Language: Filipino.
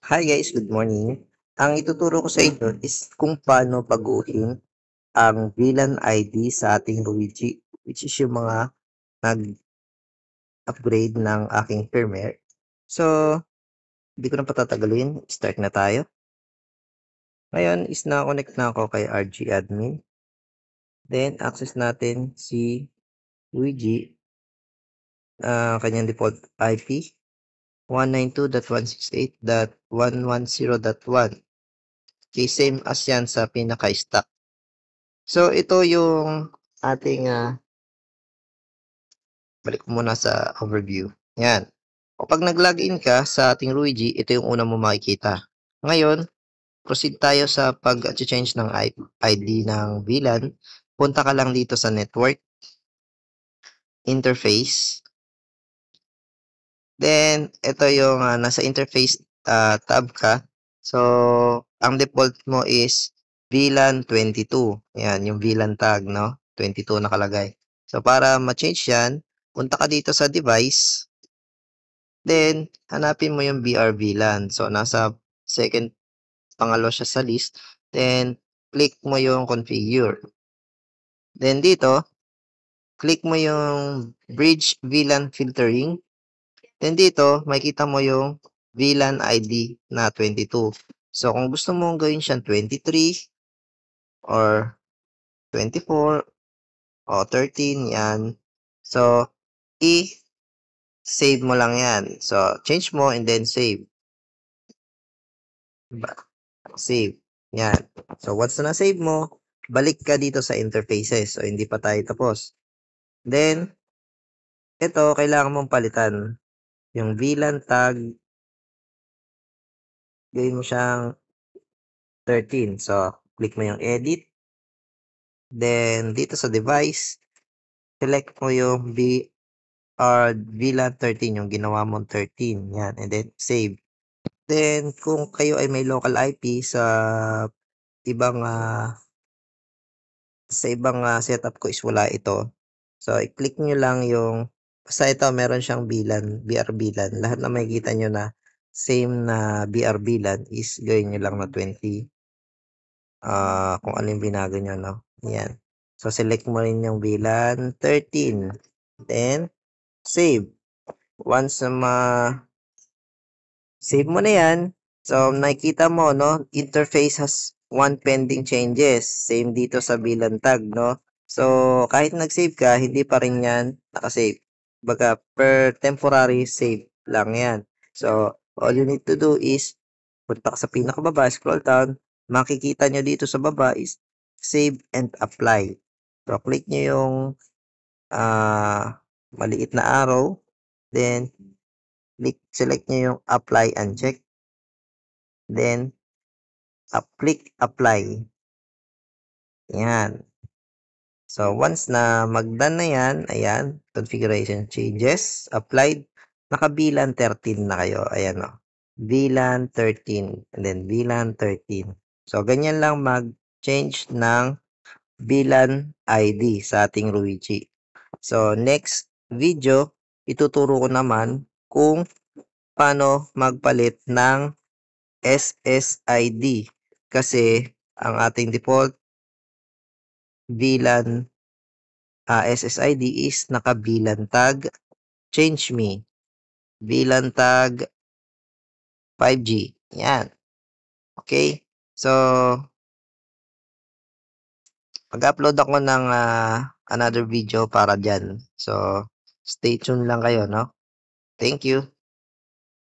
Hi guys, good morning. Ang ituturo ko sa inyo is kung paano baguhin ang VLAN ID sa ating Luigi, which is yung mga nag-upgrade ng aking firmware. So, hindi ko na patatagalin. Start na tayo. Ngayon is na-connect na ako kay RG Admin. Then, access natin si Luigi, kanyang default IP, 192.168.110.1. Okay, same as yan sa pinaka-stock. So, ito yung ating, balik ko muna sa overview. Yan. Kapag nag-login ka sa ating Luigi, ito yung una mo makikita. Ngayon, proceed tayo sa pag-change ng ID ng VLAN. Punta ka lang dito sa network, interface. Then, ito yung nasa interface tab ka. So, ang default mo is VLAN 22. Yan, yung VLAN tag, no? 22 nakalagay. So, para ma-change yan, punta ka dito sa device. Then, hanapin mo yung BR VLAN. So, nasa pangalo siya sa list. Then, click mo yung configure. Then, dito, click mo yung bridge VLAN filtering. Then, dito, makikita mo yung VLAN ID na 22. So, kung gusto mong gawin siyang 23 or 24 o 13, yan. So, i-save mo lang yan. So, change mo and then save. Save. Yan. So, once na na-save mo, balik ka dito sa interfaces. So, hindi pa tayo tapos. Then, ito, kailangan mong palitan. Yung VLAN tag, gawin mo siyang 13. So, click mo yung edit. Then, dito sa device, select mo yung VLAN 13, yung ginawa mong 13. Yan. And then, save. Then, kung kayo ay may local IP ibang setup ko is wala ito. So, i-click nyo lang yung, basta ito, meron siyang BR VLAN. Lahat na makikita nyo na same na BR VLAN is gawin nyo lang na 20. Kung ano yung binago nyo, no? Yan. So, select mo rin yung VLAN 13. Then, save. Once save mo na yan, so, nakikita mo, no? Interface has one pending changes. Same dito sa VLAN tag, no? So, kahit nag-save ka, hindi pa rin yan nakasave. Baga, per temporary save lang yan. So, all you need to do is, punta ka sa pinakababa, scroll down, makikita nyo dito sa baba is, save and apply. So, click nyo yung maliit na arrow, then, select nyo yung apply and check. Then, click apply. Yan. So, once na mag-done na yan, ayan, configuration changes, applied, naka-VLAN 13 na kayo. Ayan o. VLAN 13, and then VLAN 13. So, ganyan lang mag-change ng VLAN ID sa ating Luigi. So, next video, ituturo ko naman kung paano magpalit ng SSID. Kasi, ang ating default VLAN SSID is naka-VLAN tag change me. VLAN tag 5G. Yan. Okay? So, mag-upload ako ng another video para dyan. So, stay tuned lang kayo, no? Thank you.